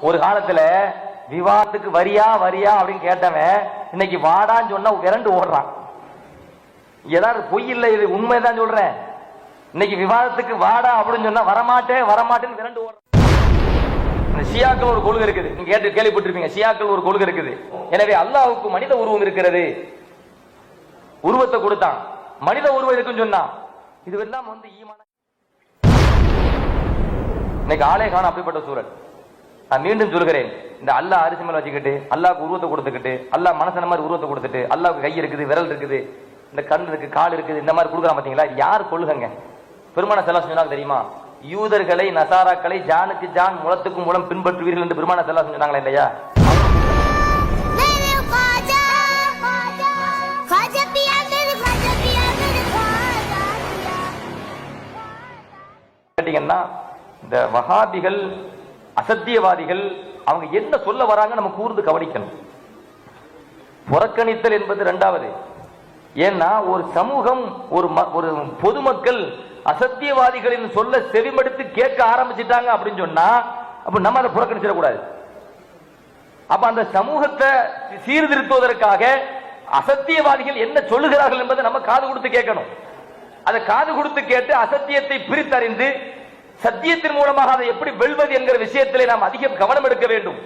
ஒரு காலத்துல விவாதத்துக்கு வரியா வரியா அப்படின்னு கேட்டவன் இன்னைக்கு வாடான்னு சொன்னா விரண்டு ஓடுறான். ஏதாவது பொய் இல்லை, இது உண்மைதான் சொல்றேன். இன்னைக்கு விவாதத்துக்கு வாடா அப்படின்னு சொன்னா வரமாட்டேன் வரமாட்டேன்னு விரண்டு ஓடுறான். ஷியாக்கள் ஒரு கொள்கை இருக்குது, நீங்க கேள்விப்பட்டிருப்பீங்க. ஷியாக்கள் ஒரு கொள்கை இருக்குது. எனவே அல்லாஹ்வுக்கு மனித உருவம் இருக்கிறது, உருவத்தை கொடுத்தான், மனித உருவம் இருக்குன்னு சொன்னா இது எல்லாம் ஈமான. இன்னைக்கு ஆளே காண அப்படிப்பட்ட சூழல். நான் மீண்டும் சொல்கிறேன், இந்த அல்லாஹ் அரிசி மேல வச்சுக்கிட்டு அல்லாஹ்க்கு உருவத்தை கொடுத்துக்கிட்டு அல்லாஹ் மனசன மாதிரி உருவத்தை கொடுத்துட்டு அல்லாஹ்க்கு கை இருக்குது, விரல் இருக்குது, இந்த கண் இருக்கு, கால் இருக்குது, இந்த மாதிரி கொடுக்குறான் பாத்தீங்களா? யார் கொள்ளுங்க? பெருமான செல்லா சொன்னாங்க தெரியுமா? யூதர்களை நசாராக்களை ஜானுக்கு ஜான் முளத்துக்கு மூலம் பின்பற்றுவீர்கள் என்று பெருமான செல்லா சொன்னாங்களா இல்லையா? கேட்டீங்கன்னா இந்த வஹாபிகள் அசத்தியவாதிகள் அவங்க என்ன சொல்ல வராங்க நம்ம கூர்ந்து கவனிக்கணும். புறக்கணித்தல் என்பது இரண்டாவது. ஏன்னா ஒரு சமூகம், ஒரு பொதுமக்கள் அசத்தியவாதிகளின் சொல்ல செவிமடுத்து கேட்க ஆரம்பிச்சிட்டாங்க அப்படின்னு சொன்னா அப்ப நம்ம அதை புறக்கணிச்சிடக்கூடாது. அப்ப அந்த சமூகத்தை சீர்திருத்துவதற்காக அசத்தியவாதிகள் என்ன சொல்லுகிறார்கள் என்பதை நம்ம காது கொடுத்து கேட்கணும். அதை காது கொடுத்து கேட்டு அசத்தியத்தை பிரித்தறிந்து சத்தியத்தின் மூலமாக அதை எப்படி வெல்வது என்கிற விஷயத்திலே நாம் அதிக கவனம் எடுக்க வேண்டும்.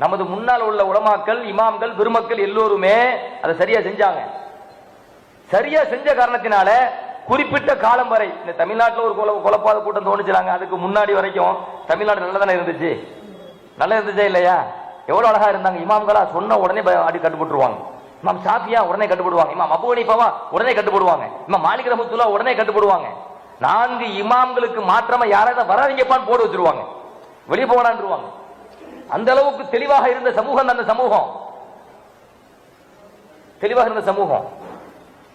நமது முன்னால் உள்ள உலமாக்கள், இமாம்கள், பெருமக்கள் எல்லோருமே அதை சரியா செஞ்சாங்க. சரியா செஞ்ச காரணத்தினால குறிப்பிட்ட காலம் வரை இந்த தமிழ்நாட்டில் ஒரு குழப்பாத கூட்டம் தோணுச்சுறாங்க. அதுக்கு முன்னாடி வரைக்கும் தமிழ்நாடு நல்லதானே இருந்துச்சு? நல்லா இருந்துச்சா இல்லையா? எவ்வளவு அழகா இருந்தாங்க. இமாம்களா சொன்ன உடனே அடி கட்டுப்பட்டுருவாங்க. இமாம் ஷாஃபியா உடனே கட்டுப்படுவாங்க. இமாம் அபூ ஹனீஃபா உடனே கட்டுப்படுவாங்க. இமாம் மாலிக் ரஹ்மத்துல்லாஹ் உடனே கட்டுப்படுவாங்க. 4 இமாம்களுக்கு மாற்றமா யாராவது வராதீங்கப்பான்னு போட்டு வச்சிருவாங்க, வெளியே போகலான்றுவாங்க. அந்த அளவுக்கு தெளிவாக இருந்த சமூகம் அந்த சமூகம். தெளிவாக இருந்த சமூகம்,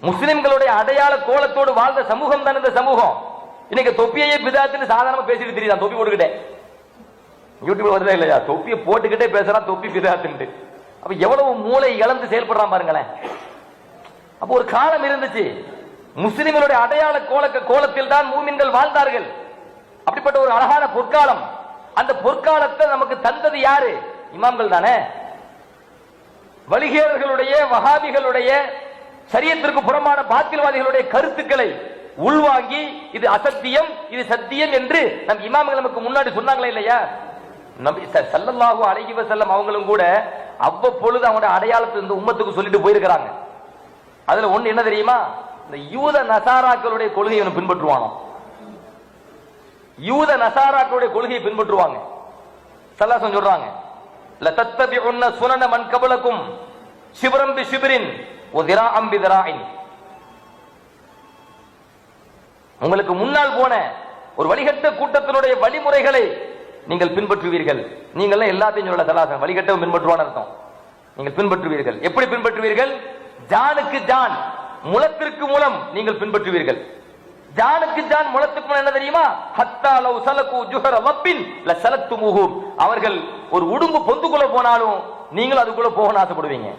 முஸ்லிம்களுடைய அடையாள கோலத்தோடு வாழ்ந்த சமூகம் தான் இந்த சமூகம். இன்னைக்கு தொப்பியையே பிதாத்துன்னு சாதாரணமா பேசிட்டு தெரியுதான். தொப்பி போட்டுக்கிட்டே யூடியூப்ல வருதா இல்லையா? தொப்பியை போட்டுக்கிட்டே பேசுறான் தொப்பி பிதாத்துன்னு. அப்ப எவ்வளவு மூளை இழந்து செயல்படுறான் பாருங்களேன். அப்ப ஒரு காலம் இருந்துச்சு, முஸ்லிம்களுடைய அடையாள கோலத்தில் தான் மூமின்கள் வாழ்ந்தார்கள். அப்படிப்பட்ட ஒரு அழகான பொற்காலம். அந்த பொற்காலத்தை நமக்கு தந்தது யாரு? இமாம்கள் தானே. வழிகேடர்களுடைய, வஹாபிகளுடைய, ஷரியத்திற்கு புறம்பான பாத்தில்வாதிகளுடைய கருத்துக்களை உள்வாங்கி இது அசத்தியம் இது சத்தியம் என்று நம் இமாம்கள் நமக்கு முன்னாடி சொன்னாங்களே இல்லையா? நபி ஸல்லல்லாஹு அலைஹி வஸல்லம் அவங்களும் கூட அவ்வப்பொழுது அவங்களுடைய அடையாளத்தை இந்த உம்மத்துக்கு சொல்லிட்டு போயிருக்கிறாங்க. அதுல ஒண்ணு என்ன தெரியுமா? இந்த யூத நசாராக்களுடைய கொள்கையை பின்பற்றுவானோ, யூத நசாராக்களுடைய கொள்கையை பின்பற்றுவாங்க. ஸல்லல்லாஹு சொல்றாங்க, லதத்தபிஉன்ன சுனன மன் கபலக்கும் ஷிப்ரன் பிஷிப்ரின் வ திராஅன் பிதிராஇன். உங்களுக்கு முன்னால் போன ஒரு வழிகட்ட கூட்டத்தினுடைய வழிமுறைகளை நீங்கள் பின்பற்றுவீர்கள். நீங்கள் எல்லாத்தையும் சொல்லல, ஸல்லல்லாஹு வழிகட்டவும் பின்பற்றுவான்னு அர்த்தம். நீங்கள் பின்பற்றுவீர்கள். எப்படி பின்பற்றுவீர்கள்? ஜானுக்கு ஜான் முளத்திற்கு மூலம் நீங்கள் பின்பற்றுவீர்கள். ஜானுக்கு ஜான் முளத்துக்கு மூலம் என்ன தெரியுமா? ஹத்தா லவ் சலகு ஜுஹர வப்பின் லசலத்துமுஹு. அவர்கள் ஒரு உடும்பு பொந்துக்குள்ள போனாலும் நீங்களும் அதுக்குள்ள போகணும் ஆசைப்படுவீங்க,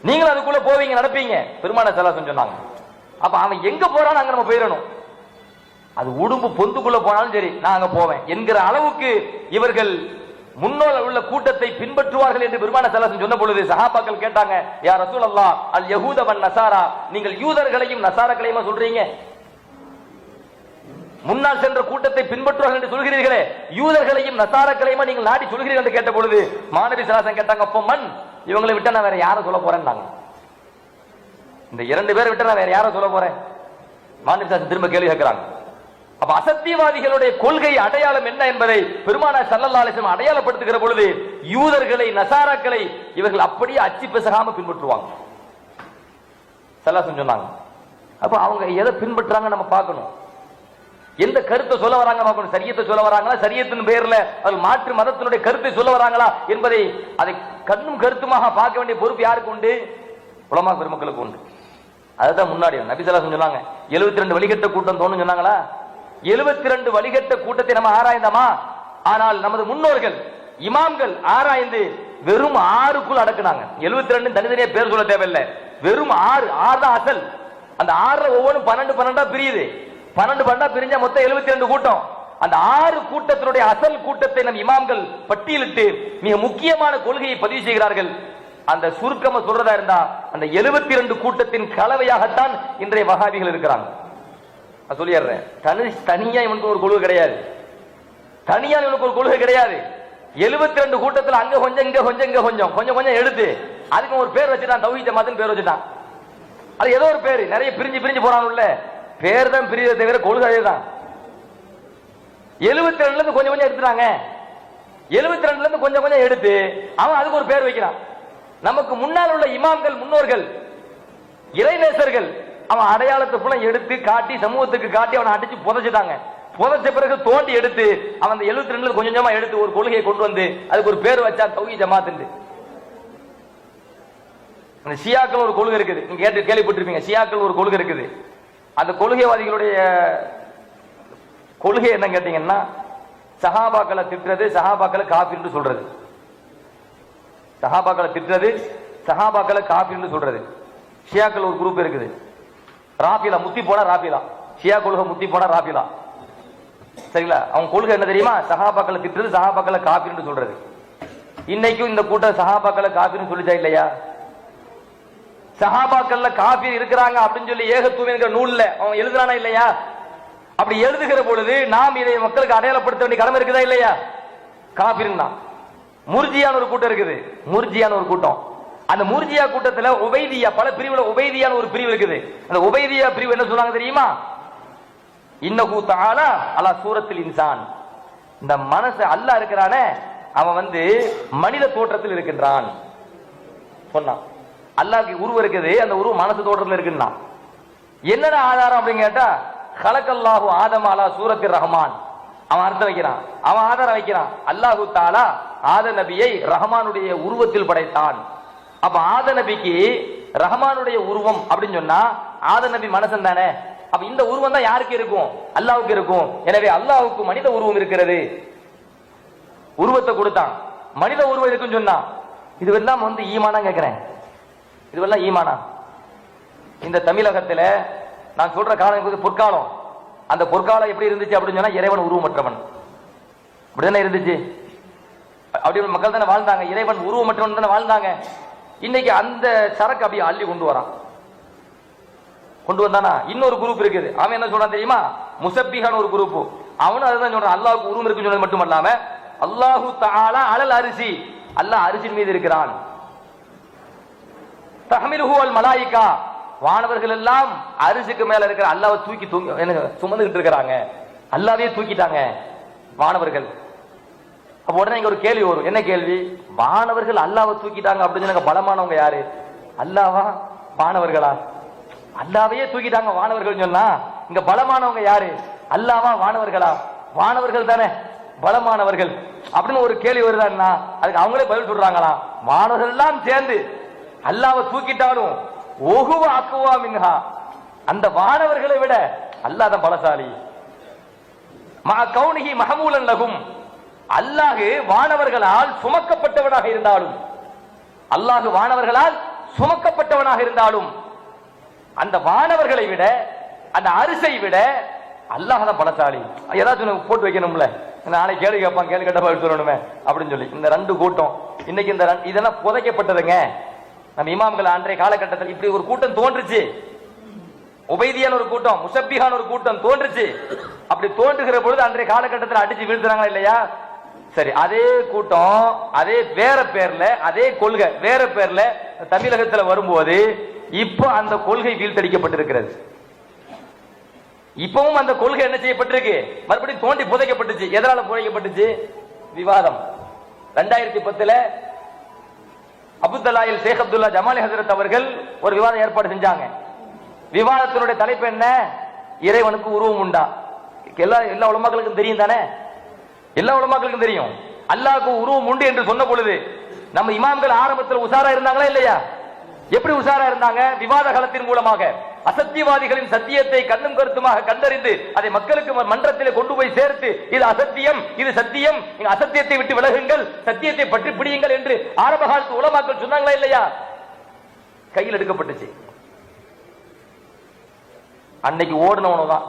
நீங்களும் அதுக்குள்ள போவீங்க, நடப்பீங்க. பெருமான ஸல்லல்லாஹு சொன்னாங்க. அப்ப அவன் எங்க போறான்னு அங்க நம்ம போயிடணும். அது உடும்பு பொந்துக்குள்ள போனாலும் சரி நான் அங்க போவேன் என்கிற அளவுக்கு இவர்கள் முன்னோல் உள்ள கூட்டத்தை பின்பற்றுவார்கள் என்று பெருமான ஸல்லல்லாஹு சொன்ன பொழுது சஹாபாக்கள் கேட்டாங்க, யா ரசூலல்லாஹ் அல் யஹூத வன் நசாரா, நீங்கள் யூதர்களையும் நசாராக்களையும் சொல்றீங்க, முன்னால் சென்ற கூட்டத்தை பின்பற்றுவார்கள் என்று சொல்கிறீர்களே, யூதர்களையும் நசாராக்களையும் நீங்கள் நாடி சொல்கிறீர்கள் என்று கேட்ட பொழுது மாணவி ஸல்லல்லாஹு கேட்டாங்க, அப்போ மன், இவங்களை விட்டு நான் வேற யாரை சொல்ல போறேன்னாங்க. இந்த 2 பேரை விட்டு நான் வேற யாரை சொல்ல போறேன்? மாணவி ஸல்லல்லாஹு திரும்ப கேள்வி கேட்கிறாங்க. அப்ப அசத்தியவாதிகளுடைய கொள்கை அடையாளம் என்ன என்பதை பெருமானார் ஸல்லல்லாஹு அலைஹி வஸல்லம் அடையாளப்படுத்துகிற பொழுது யூதர்களை நசாராக்களை இவர்கள் அப்படியே அச்சி பிசகாம பின்பற்றுவாங்க. ஸல்லல்லாஹு சொன்னாங்க. அப்ப அவங்க எதை பின்பற்றாங்க நம்ம பார்க்கணும், எந்த கருத்தை சொல்ல வராங்க பார்க்கணும். சரியத்தை சொல்ல வராங்களா, சரியத்தின் பேர்ல அவர்கள் மாற்று மதத்தினுடைய கருத்தை சொல்ல வராங்களா என்பதை அதை கண்ணும் கருத்துமாக பார்க்க வேண்டிய பொறுப்பு யாருக்கு உண்டு? உலமா பெருமக்களுக்கு உண்டு. அதுதான் முன்னாடி நபி ஸல்லல்லாஹு சொன்னாங்க, 72 வழிகட்ட கூட்டம் தோணும் சொன்னாங்களா? 72 வழிகட்ட கூட்டத்தை நம்ம ஆராய்ந்தோமா? ஆனால் நமது முன்னோர்கள் இமாம்கள் ஆராய்ந்து வெறும் 6க்குள் அடக்குனாங்க. 72 தனித்தனியா பேர் சொல்ல தேவையில்லை, வெறும் 6 தான் அசல். அந்த 6ல ஒவ்வொன்றும் 12 12 பிரியுது. 12 12 பிரிஞ்சா மொத்தம் 72 கூட்டம். அந்த 6 கூட்டத்தினுடைய அசல் கூட்டத்தை நம் இமாம்கள் பட்டியலிட்டு மிக முக்கியமான கொள்கையை பதிவு செய்கிறார்கள். அந்த சுருக்கமா சொல்றதா இருந்தா அந்த 72 கூட்டத்தின் கலவையாகத்தான் இன்றைய வஹாபிகள் இருக்கிறாங்க. நான் சொல்லிடுறேன், தனியா இவனுக்கு ஒரு கொள்கை கிடையாது, தனியா இவனுக்கு ஒரு கொள்கை கிடையாது. 72 கூட்டத்தில் அங்க கொஞ்சம் இங்க கொஞ்சம் இங்க கொஞ்சம் கொஞ்சம் கொஞ்சம் எடுத்து அதுக்கு ஒரு பேர் வச்சுட்டான், தௌஹீத் ஜமாத்னு பேர் வச்சுட்டான். அது ஏதோ ஒரு பேரு, நிறைய பிரிஞ்சு பிரிஞ்சு போறாங்கல்ல, பேர் தான் பிரிஞ்சதை தவிர கொள்கை அதேதான். 72ல இருந்து கொஞ்சம் கொஞ்சம் எடுத்துறாங்க, 72ல இருந்து கொஞ்சம் கொஞ்சம் எடுத்து அவன் அதுக்கு ஒரு பேர் வைக்கிறான். நமக்கு முன்னால் உள்ள இமாம்கள், முன்னோர்கள், இறைநேசர்கள் அவன் அடையாளத்தை புல எடுத்து காட்டி சமூகத்துக்கு காட்டி அவனை அடிச்சு புதைச்சிட்டாங்க. புதைச்ச பிறகு தோண்டி எடுத்து அவன் அந்த 72ல கொஞ்சம் கொஞ்சமா எடுத்து ஒரு கொள்கையை கொண்டு வந்து அதுக்கு ஒரு பேர் வச்சா தௌஹீத் ஜமாத். அந்த ஷியாக்கள் ஒரு கொள்கை இருக்குது, நீங்க கேள்விப்பட்டிருப்பீங்க. ஷியாக்கள் ஒரு கொள்கை இருக்குது. அந்த கொள்கைவாதிகளுடைய கொள்கை என்ன கேட்டீங்கன்னா, சஹாபாக்களை திட்டுறது, சஹாபாக்களை காஃபிர்னு சொல்றது. சஹாபாக்களை திட்டுறது, சஹாபாக்களை காஃபிர்னு சொல்றது. ஷியாக்கள் ஒரு குரூப் இருக்குது, ராஃபிலா, முத்தி போனா ராஃபிலா, ஷியா கொள்கை முத்தி போனா ராஃபிலா. சரிங்களா? அவங்க கொள்கை என்ன தெரியுமா? சஹாபாக்களை திட்டுறது, சஹாபாக்களை காஃபிர்னு சொல்றது. இன்னைக்கும் இந்த கூட்டம் சஹாபாக்களை காஃபிர்னு சொல்லிச்சா இல்லையா? சஹாபாக்கள்ல காஃபிர் இருக்கிறாங்க அப்படின்னு சொல்லி ஏகத்துவம் என்கிற நூல்ல அவன் எழுதுறானா இல்லையா? அப்படி எழுதுகிற பொழுது நாம் இதை மக்களுக்கு அடையாளப்படுத்த வேண்டிய கடமை இருக்குதா இல்லையா? காஃபிர்னா முர்ஜியான ஒரு கூட்டம் இருக்குது, முர்ஜியான ஒரு கூட்டம். அந்த முர்ஜியா கூட்டத்துல உபைதியா, பல பிரிவுல உபைதியான ஒரு பிரிவு இருக்குது. அந்த உபைதியா பிரிவு என்ன சொன்னாங்க தெரியுமா? இன்னஹு தஆலா அலா சூரத்தில் இன்சான். இந்த மனசு அல்லாஹ் இருக்கிறானே அவன் மனித தோற்றத்தில் இருக்கின்றான் சொன்னான். அல்லாஹ்க்கு உருவம் இருக்குது, அந்த உருவம் மனசு தோற்றத்தில் இருக்குன்னா என்னடா ஆதாரம் அப்படின்னு கேட்டா, கலக்கல்லாஹு ஆதம் அலா சூரத்தில் ரஹ்மான். அவன் அர்த்தம் வைக்கிறான், அவன் ஆதாரம் வைக்கிறான். அல்லாஹு தஆலா ஆத நபியை ரஹ்மானுடைய உருவத்தில் படைத்தான். அப்ப ஆத நபிக்கு ரஹ்மானுடைய உருவம் அப்படின்னு சொன்னா ஆத நபி மனசன் தானே. அப்ப இந்த உருவம் தான் யாருக்கு இருக்கும்? அல்லாஹ்வுக்கு இருக்கும். எனவே அல்லாஹ்வுக்கு மனித உருவம் இருக்கிறது, உருவத்தை கொடுத்தான், மனித உருவம் இருக்குன்னு சொன்னா இதுவெல்லாம் ஈமானா கேட்கிறேன், இதுவெல்லாம் ஈமானா? இந்த தமிழகத்துல நான் சொல்ற காலம் பொற்காலம். அந்த பொற்காலம் எப்படி இருந்துச்சு அப்படின்னு சொன்னா இறைவன் உருவமற்றவன் அப்படிதானே இருந்துச்சு. அப்படி மக்கள் தானே வாழ்ந்தாங்க, இறைவன் உருவமற்றவன் தானே வாழ்ந்தாங்க. இன்னைக்கு அந்த சரக்கு அப்படியே அள்ளி கொண்டு வரான், கொண்டு வந்தானா. இன்னொரு குரூப் இருக்குது, அவன் என்ன சொல்றான் தெரியுமா? முசப்பிஹான ஒரு குரூப், அவனும் அதுதான் சொல்றான். அல்லாஹ்வுக்கு உருவம் இருக்குன்னு சொன்னது மட்டுமல்லாம அல்லாஹு தஆலா அலல் அரிசி, அல்லாஹ் அரிசின் மீது இருக்கிறான். தஹ்மிலுஹு அல் மலாயிகா, வானவர்கள் எல்லாம் அரிசிக்கு மேல இருக்கிற அல்லாஹ்வை தூக்கி சுமந்துகிட்டு இருக்கிறாங்க, அல்லாஹ்வே தூக்கிட்டாங்க வானவர்கள். அப்ப உடனே இங்க ஒரு கேள்வி வரும், என்ன கேள்வி? வானவர்கள் அல்லாஹ்வை தூக்கிட்டாங்க அப்படின்னு சொன்னாங்க, பலமானவங்க யாரு? அல்லாஹ்வா வானவர்களா? அல்லாஹ்வையே தூக்கிட்டாங்க வானவர்கள் சொன்னா இங்க பலமானவங்க யாரு? அல்லாஹ்வா வானவர்களா? வானவர்கள் தானே பலமானவர்கள் அப்படின்னு ஒரு கேள்வி வருதான்னா அதுக்கு அவங்களே பதில் சொல்றாங்களா, வானவர்கள் எல்லாம் சேர்ந்து அல்லாஹ்வை தூக்கிட்டாலும் ஒஹுவ அக்வா மின்ஹா, அந்த வானவர்களை விட அல்லாஹ் தான் பலசாலி. மா கௌனிஹி மஹமூலன் லஹும், அல்லாஹ் வானவர்களால் சுமக்கப்பட்டவனாக இருந்தாலும், அல்லாஹ் வானவர்களால் சுமக்கப்பட்டவனாக இருந்தாலும் அந்த வானவர்களை விட, அந்த அரிசை விட அல்லாஹ் தான் பலசாலி. ஏதாச்சும் போட்டு வைக்கணும்ல, நாளை கேள்வி கேட்பான், கேள்வி கேட்ட பதில் சொல்லணுமே அப்படின்னு சொல்லி இந்த ரெண்டு கூட்டம் இன்னைக்கு இதெல்லாம் புதைக்கப்பட்டதுங்க. நம்ம இமாம்கள் அன்றைய காலகட்டத்தில் இப்படி ஒரு கூட்டம் தோன்றுச்சு, உபைதியான ஒரு கூட்டம், முசப்பிஹான ஒரு கூட்டம் தோன்றுச்சு. அப்படி தோன்றுகிற பொழுது அன்றைய காலகட்டத்தில் அடிச்சு வீழ்த்துறாங்களா இல்லையா? சரி, அதே கூட்டம் அதே வேற பேர்ல, அதே கொள்கை வேற பேர்ல தமிழகத்துல வரும்போது இப்போ அந்த கொள்கை வீழ்த்தடிக்கப்பட்டிருக்கிறது. இப்பவும் அந்த கொள்கை என்ன செய்யப்பட்டிருக்கு? மறுபடியும் தோண்டி புதைக்கப்பட்டுச்சு. எதனால புதைக்கப்பட்டுச்சு? விவாதம். 2010 அபுத்தலாயில் ஷேக் அப்துல்லா ஜமாலி ஹசரத் அவர்கள் ஒரு விவாதம் ஏற்பாடு செஞ்சாங்க. விவாதத்தினுடைய தலைப்பு என்ன? இறைவனுக்கு உருவம் உண்டா? எல்லா உலமாக்களுக்கும் தெரியும் தானே, எல்லா உலமாக்களுக்கும் தெரியும். அல்லாஹ்வுக்கு உருவம் உண்டு என்று சொன்ன பொழுது நம்ம இமாம்கள் ஆரம்பத்தில் உசாரா இருந்தாங்களா இல்லையா? எப்படி உசாரா இருந்தாங்க? விவாத களத்தின் மூலமாக அசத்தியவாதிகளின் சத்தியத்தை கண்ணும் கருத்துமாக கண்டறிந்து அதை மக்களுக்கு மன்றத்தில் கொண்டு போய் சேர்த்து இது அசத்தியம், இது சத்தியம், நீங்க அசத்தியத்தை விட்டு விலகுங்கள், சத்தியத்தை பற்றி பிடியுங்கள் என்று ஆரம்ப காலத்து உலமாக்கள் சொன்னாங்களா இல்லையா? கையில் எடுக்கப்பட்டுச்சு. அன்னைக்கு ஓடுனவனும் தான்,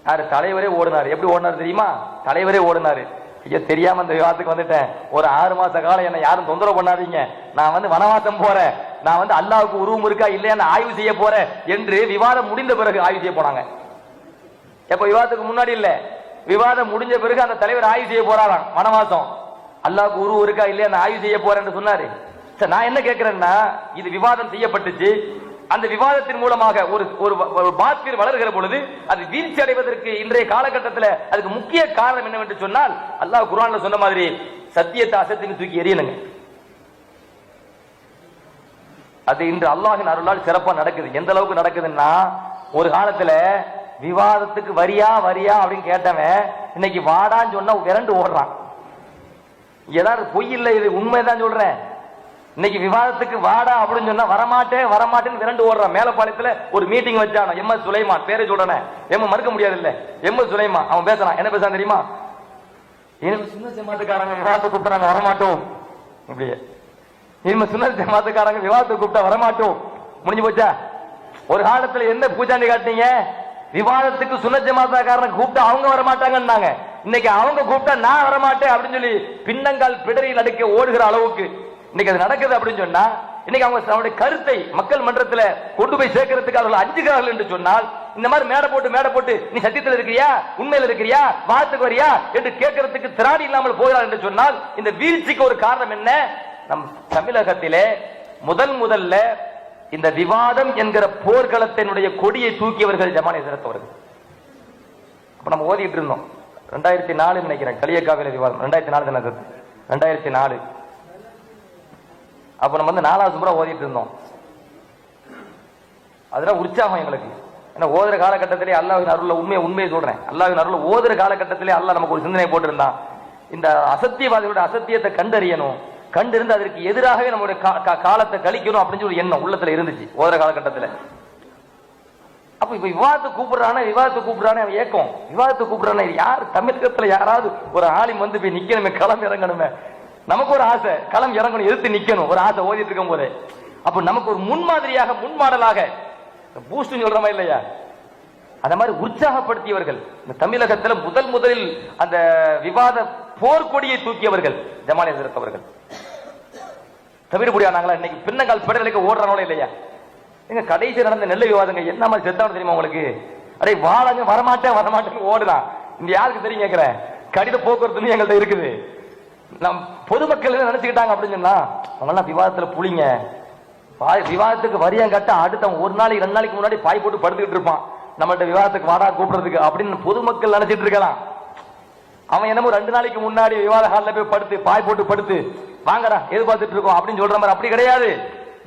யாரு தலைவரே ஓடினாரு. எப்படி ஓடினாரு தெரியுமா? தலைவரே ஓடினாரு. ஐயோ தெரியாம இந்த விவாதத்துக்கு வந்துட்டேன், ஒரு 6 மாச காலம் என்ன யாரும் தொந்தரவு பண்ணாதீங்க, நான் வனவாசம் போறேன், நான் அல்லாவுக்கு உருவம் இருக்கா இல்லையான்னு ஆய்வு செய்ய போறேன் என்று விவாதம் முடிந்த பிறகு ஆய்வு செய்ய போனாங்க. எப்ப விவாதத்துக்கு முன்னாடி இல்ல, விவாதம் முடிஞ்ச பிறகு அந்த தலைவர் ஆய்வு செய்ய போறாராம். வனவாசம் அல்லாவுக்கு உருவம் இருக்கா இல்லையா ஆய்வு செய்ய போறேன்னு சொன்னாரு. சார் நான் என்ன கேட்கிறேன்னா, இது விவாதம் செய்யப்பட்டுச்சு, அந்த விவாதத்தின் மூலமாக ஒரு பாத்திர் வளர்கிற பொழுது அது வீழ்ச்சி அடைவதற்கு இன்றைய காலகட்டத்தில் அதுக்கு முக்கிய காரணம் என்னவென்று சொன்னால், அல்லாஹ் குர்ஆன்ல சொன்ன மாதிரி சத்தியத்தை அசத்தின்னு தூக்கி எறியணுங்க. அது இன்று அல்லாஹின் அருளால் சிறப்பா நடக்குது. எந்த அளவுக்கு நடக்குதுன்னா, ஒரு காலத்துல விவாதத்துக்கு வரியா வரியா அப்படின்னு கேட்டவன் இன்னைக்கு வாடான்னு சொன்னா விரண்டு ஓடுறான். ஏதாவது பொய் இல்லை, இது உண்மைதான் சொல்றேன். இன்னைக்கு விவாதத்துக்கு வாடா அப்படின்னு சொன்னா வரமாட்டேன் வரமாட்டேன்னு விரண்டு ஓடுறான். மேலப்பாளையத்துல ஒரு மீட்டிங் வச்சான எம்.எஸ். சுலைமான், பேரை சொல்றேன், மறுக்க முடியாது இல்ல, எம்.எஸ். சுலைமான். அவன் பேசுறான், என்ன பேசுறான் தெரியுமா? சின்ன ஜமாத்துக்காரங்க விவாதத்தை கூப்பிட்டாங்க வரமாட்டோம், இப்படியே சின்ன ஜமாத்துக்காரங்க விவாதத்தை கூப்பிட்டா வரமாட்டோம். முடிஞ்சு போச்சா? ஒரு காலத்துல என்ன பூஜாண்டி காட்டினீங்க? விவாதத்துக்கு சுன்ன ஜமாத்துக்காரங்க கூப்பிட்டா அவங்க வரமாட்டாங்கன்னாங்க. இன்னைக்கு அவங்க கூப்பிட்டா நான் வரமாட்டேன் அப்படின்னு சொல்லி பின்னங்கால் பிடரில் அடிக்க ஓடுகிற அளவுக்கு இன்னைக்கு அது நடக்குது. அப்படின்னு சொன்னா இன்னைக்கு அவங்க அவருடைய கருத்தை மக்கள் மன்றத்தில் கொண்டு போய் சேர்க்கறதுக்கு அவர்கள் அஞ்சுகிறார்கள் என்று சொன்னால், இந்த மாதிரி மேடை போட்டு நீ சத்தியத்தில் இருக்கிறியா, உண்மையில் இருக்கிறியா, வாதத்துக்கு வரியா என்று கேட்கறதுக்கு திராணி இல்லாமல் போகிறார் என்று சொன்னால், இந்த வீழ்ச்சிக்கு ஒரு காரணம் என்ன? நம் தமிழகத்திலே முதல்ல இந்த விவாதம் என்கிற போர்க்களத்தினுடைய கொடியை தூக்கியவர்கள் ஜமானை சிறத்தவர்கள். அப்ப நம்ம ஓதிட்டு இருந்தோம் 2004 நினைக்கிறேன், களியக்காவில விவாதம் 2004 2004. அப்ப நம்ம 4வது முறை ஓதிட்டு இருந்தோம். அதெல்லாம் உற்சாகம் எங்களுக்கு. ஏன்னா ஓதுற காலகட்டத்திலே அல்லாஹ்வின் அருள்ல உண்மையை சொல்றேன், அல்லாஹ்வின் அருள்ல ஓதுற காலகட்டத்திலே அல்லாஹ் நமக்கு ஒரு சிந்தனை போட்டிருந்தான். இந்த அசத்தியவாதியோட அசத்தியத்தை கண்டறியணும், கண்டிருந்து அதற்கு எதிராகவே நம்மளுடைய காலத்தை கழிக்கணும் அப்படின்னு சொல்லி எண்ணம் உள்ளத்துல இருந்துச்சு ஓதுற காலகட்டத்தில். அப்ப இப்ப விவாதத்தை கூப்பிடுறானே ஏக்கம், விவாதத்தை கூப்பிடுறானே யார்? தமிழகத்துல யாராவது ஒரு ஆலிம் வந்து போய் நிக்கணுமே, களம் இறங்கணுமே. நமக்கு ஒரு ஆசை, களம் இறங்கணும், எதிர்த்து நிக்கணும், ஒரு ஆசை ஓதிட்டு இருக்கும் போது. அப்ப நமக்கு ஒரு முன்மாதிரியாக முன்மாடலாக பூஸ்ட் சொல்றமா இல்லையா, அந்த மாதிரி உற்சாகப்படுத்தியவர்கள் இந்த தமிழகத்தில் முதலில் அந்த விவாத போர்க்கொடியை தூக்கியவர்கள் ஜமானை சிறத்தவர்கள். தவிர முடியாதாங்களா? இன்னைக்கு பின்னங்கால் பெடலுக்கு ஓடுறாங்களோ இல்லையா? எங்க கடைசி நடந்த நெல்லை விவாதங்க என்ன மாதிரி செத்தாலும் தெரியுமா உங்களுக்கு? அடே வாழங்க வரமாட்டேன்னு ஓடுதான். இந்த யாருக்கு தெரியும் கேட்கிறேன், கடித போக்குவரத்து எங்கள்கிட்ட இருக்குது. நம் பொதுமக்கள் நினைச்சுக்கிட்டாங்க அப்படின்னு சொன்னா, அவங்க எல்லாம் விவாதத்துல புளிங்க, விவாதத்துக்கு வரியம் கட்ட அடுத்த 1 நாளைக்கு 2 நாளைக்கு முன்னாடி பாய் போட்டு படுத்துக்கிட்டு இருப்பான் நம்மகிட்ட விவாதத்துக்கு வாடா கூப்பிடுறதுக்கு அப்படின்னு பொதுமக்கள் நினைச்சிட்டு இருக்கலாம். அவன் என்னமோ 2 நாளைக்கு முன்னாடி விவாத ஹாலில் போய் படுத்து பாய் போட்டு படுத்து வாங்கடா எதிர்பார்த்துட்டு இருக்கோம் அப்படின்னு சொல்ற மாதிரி அப்படி கிடையாது.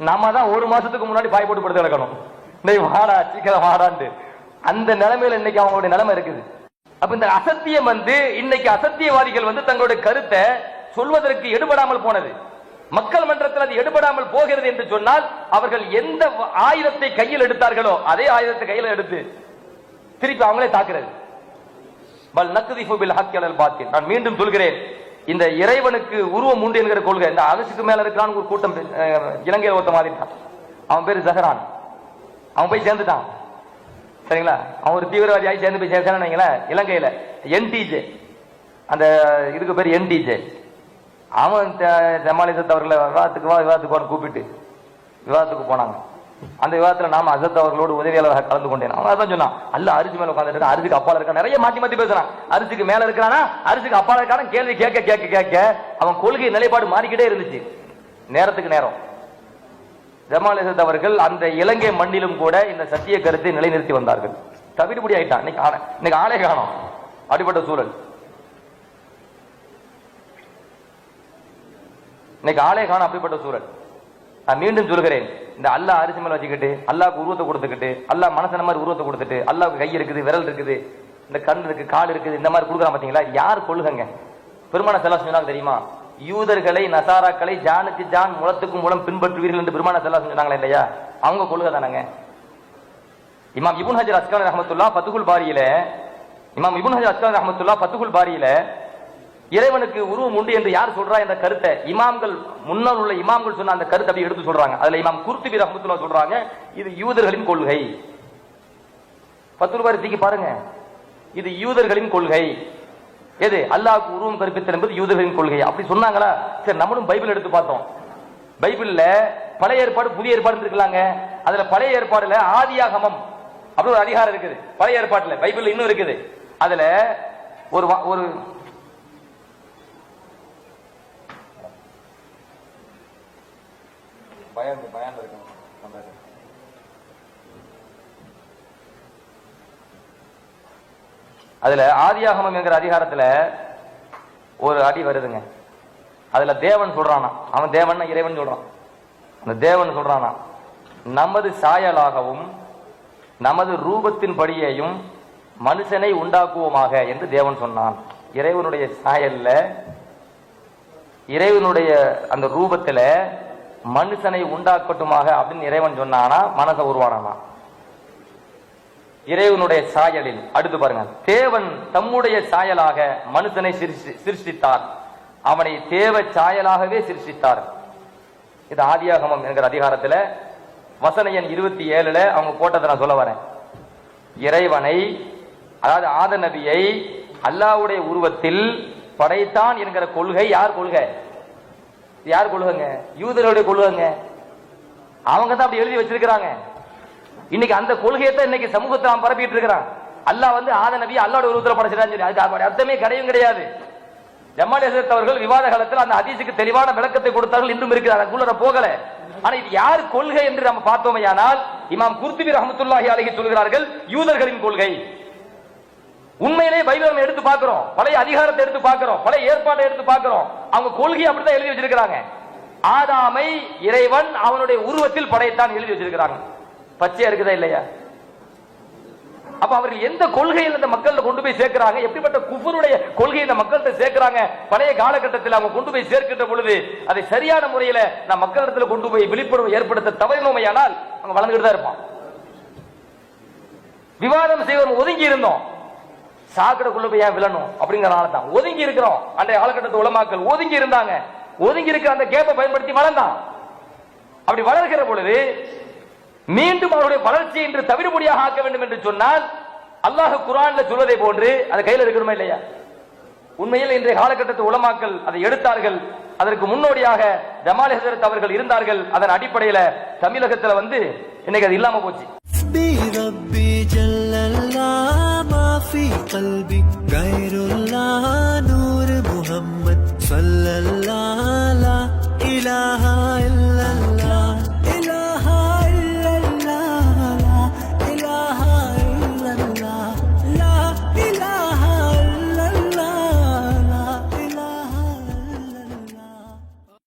நம்ம தான் 1 மாசத்துக்கு முன்னாடி பாய் போட்டு படுத்து கிடக்கணும், இன்னைக்கு வாடா சீக்கிரம் வாடான்ட்டு. அந்த நிலைமையில இன்னைக்கு அவங்களுடைய நிலைமை இருக்குது. அப்ப இந்த அசத்தியம் இன்னைக்கு அசத்தியவாதிகள் தங்களுடைய கருத்தை சொல்வதற்கு எடுபடாமல் போனது. மக்கள் மன்றத்தில் அது எடுபடாமல் போகிறது என்று சொன்னால், அவர்கள் எந்த ஆயுதத்தை கையில் எடுத்தார்களோ அதே ஆயுதத்தை கையில் எடுத்து திருப்பி அவங்களே தாக்குறது. நான் மீண்டும் சொல்கிறேன், இந்த இறைவனுக்கு உருவம் உண்டு என்கிற கொள்கை இந்த அரசுக்கு மேல இருக்கிறான் ஒரு கூட்டம் இலங்கையில் ஒருத்த மாதிரிட்டான். அவன் பேரு ஜஹரான், அவன் போய் சேர்ந்துட்டான். சரிங்களா? அவன் ஒரு தீவிரவாதியாகி சேர்ந்து போய் சேர்ந்தானீங்களா இலங்கையில என்டிஜே, அந்த இதுக்கு பேர் என்டிஜே. அவன் ஜமாலிசத் அவர்களை விவாதத்துக்கு கூப்பிட்டு விவாதத்துக்கு போனாங்க. அந்த விவாதத்தில் நாம அசத் அவர்களோடு உதவியாளராக கலந்து கொண்டேன். அவன் அதான் சொன்னான், அல்ல அரிசி மேல உட்காந்துட்டு அரிசிக்கு அப்பால இருக்கான், நிறைய மாத்தி பேசுறான். அரிசிக்கு மேல இருக்கிறானா அரிசிக்கு அப்பால இருக்கான கேள்வி கேட்க அவன் கொள்கை நிலைப்பாடு மாறிக்கிட்டே இருந்துச்சு நேரத்துக்கு நேரம். ஜமாலிசத் அவர்கள் அந்த இலங்கை மண்ணிலும் கூட இந்த சத்திய கருத்தை நிலைநிறுத்தி வந்தார்கள். தவிடுபடி ஆயிட்டான். இன்னைக்கு ஆளே காணோம், அப்படிப்பட்ட சூழல். இன்னைக்கு ஆளே காணும், அப்படிப்பட்ட சூழல். நான் மீண்டும் சொல்கிறேன், இந்த அல்லாஹ் அரிசி மேல வச்சுக்கிட்டு அல்லாஹ்க்கு உருவத்தை கொடுத்துக்கிட்டு, அல்லாஹ் மனசன மாதிரி உருவத்தை கொடுத்துட்டு, அல்லாஹ்க்கு கை இருக்குது, விரல் இருக்குது, இந்த கண் இருக்கு, கால் இருக்குது, இந்த மாதிரி கொடுக்குறான் பாத்தீங்களா? யார் கொள்ளுங்க? பெருமான செல்லா சொன்னாங்க தெரியுமா? யூதர்களை நசாராக்களை ஜானுக்கு ஜான் முளத்துக்கு மூலம் பின்பற்றுவீர்கள் என்று பெருமான செல்லா சொன்னாங்களா இல்லையா? அவங்க கொள்கை தானங்க. இமாம் இப்னு ஹஜர் அஸ்கலானி ரஹ்மத்துல்லாஹ் ஃபத்ஹுல் பாரியில, இமாம் இப்னு ஹஜர் அஸ்கலானி ரஹ்மத்துல்லாஹ் ஃபத்ஹுல் பாரியில இறைவனுக்கு உருவம் உண்டு என்று யார் சொல்றா என்ற கருத்தை இமாம்கள் முன்னால் உள்ள இமாம்கள் சொன்ன அந்த கருத்தை அப்படி எடுத்து சொல்றாங்க. அதுல இமாம் குர்துபி ரஹ்மத்துல்லாஹ் சொல்றாங்க, இது யூதர்களின் கொள்கை. ஃபத்ஹுல் பாரி தூக்கி பாருங்க, இது யூதர்களின் கொள்கை. எது? அல்லாஹ்வுக்கு உருவம் கற்பித்தல் என்பது யூதர்களின் கொள்கை. அப்படி சொன்னாங்களா? சரி, நம்மளும் பைபிள் எடுத்து பார்த்தோம். பைபிள்ல பழைய ஏற்பாடு புதிய ஏற்பாடு இருக்கலாங்க. அதுல பழைய ஏற்பாடுல ஆதியாகமம் அப்படி ஒரு அதிகாரம் இருக்குது. பழைய ஏற்பாட்டுல பைபிள் இன்னும் இருக்குது. அதுல ஒரு ஒரு அதுல ஆதியாகமம் என்கிற அதிகாரத்துல ஒரு அடி வருதுங்க. அதுல தேவன் சொல்றானா, அவன் தேவன் இறைவன் சொல்றான். அந்த தேவன் சொல்றானா, நமது சாயலாகவும் நமது ரூபத்தின் படியையும் மனுஷனை உண்டாக்குவோமாக என்று தேவன் சொன்னான். இறைவனுடைய சாயல்ல, இறைவனுடைய அந்த ரூபத்துல மனுஷனை உண்டாக்கட்டுமாக அப்படின்னு இறைவன் சொன்னானா, மனசை உருவானானா? இறைவனுடைய சாயலில். அடுத்து பாருங்க, தேவன் தம்முடைய சாயலாக மனுஷனை சிருஷ்டித்தார், அவனை தேவ சாயலாகவே சிருஷ்டித்தார். இது ஆதியாகமம் என்கிற அதிகாரத்துல வசனம் எண் 27ல அவங்க போட்டதை நான் சொல்ல வரேன். இறைவனை, அதாவது ஆத நபியை அல்லாஹ்வுடைய உருவத்தில் படைத்தான் என்கிற கொள்கை யார் கொள்கை? யார் கொள்கைங்க? யூதர்களுடைய கொள்கைங்க. அவங்க தான் அப்படி எழுதி வச்சிருக்கிறாங்க. இன்னைக்கு அந்த கொள்கையை தான் இன்னைக்கு சமூகத்தை அவன் பரப்பிட்டு இருக்கிறான். அல்லாஹ் வந்து ஆத நபி அல்லாஹ்வுடைய உருவத்தில் படைச்சிட்டான்னு சொல்லி அதுக்கு அர்த்தமே கிடையாது. ஜமால் ஹஸரத் அவர்கள் விவாத காலத்தில் அந்த ஹதீஸுக்கு தெளிவான விளக்கத்தை கொடுத்தார்கள், இன்னும் இருக்கிறார். அதுக்குள்ள போகல. ஆனா இது யார் கொள்கை என்று நம்ம பார்த்தோமையானால் இமாம் குர்துபி ரஹ்மத்துல்லாஹி அலைஹி சொல்கிறார்கள், யூதர்களின் கொள்கை. உண்மையிலே பைபிளை எடுத்து பார்க்கிறோம், பழைய அதிகாரத்தை எடுத்து பார்க்கிறோம், பழைய ஏற்பாட்டை எடுத்து பார்க்கிறோம். அவங்க கொள்கை அப்படித்தான் எழுதி வச்சிருக்கிறாங்க. ஆதாமை இறைவன் அவனுடைய உருவத்தில் படைத்தான் எழுதி வச்சிருக்கிறாங்க. பச்சையா இருக்குதா இல்லையா? அப்ப அவர்கள் எந்த கொள்கையில் இந்த மக்கள்கிட்ட கொண்டு போய் சேர்க்கிறாங்க? எப்படிப்பட்ட குஃபருடைய கொள்கையை இந்த மக்கள்கிட்ட சேர்க்கிறாங்க? பழைய காலகட்டத்தில் அவங்க கொண்டு போய் சேர்க்கின்ற பொழுது அதை சரியான முறையில நான் மக்களிடத்துல கொண்டு போய் விழிப்புணர்வு ஏற்படுத்த தவறினோமையானால் அவங்க வளர்ந்துகிட்டு தான் இருப்பான். விவாதம் செய்வன் ஒதுங்கி இருந்தோம், சாக்கடைக்குள்ள போய் ஏன் விழணும் அப்படிங்கறனால தான் ஒதுங்கி இருக்கிறோம். அன்றைய காலகட்டத்து உலமாக்கள் ஒதுங்கி இருந்தாங்க. ஒதுங்கி இருக்கிற அந்த கேப்பை பயன்படுத்தி வளர்ந்தான். அப்படி வளர்கிற பொழுது மீண்டும் அவருடைய வளர்ச்சியை என்று தவிடுபடியாக ஆக்க வேண்டும் என்று சொன்னால் அல்லாஹ் குர்ஆன்ல சொல்வதை போன்று அதை கையில் இருக்கணுமா இல்லையா? உண்மையில் இன்றைய காலகட்டத்து உலமாக்கள் அதை எடுத்தார்கள். அதற்கு முன்னோடியாக ஜமால் ஹஸரத் அவர்கள் இருந்தார்கள். அதன் அடிப்படையில தமிழகத்துல வந்து இன்னைக்கு அது இல்லாம போச்சு.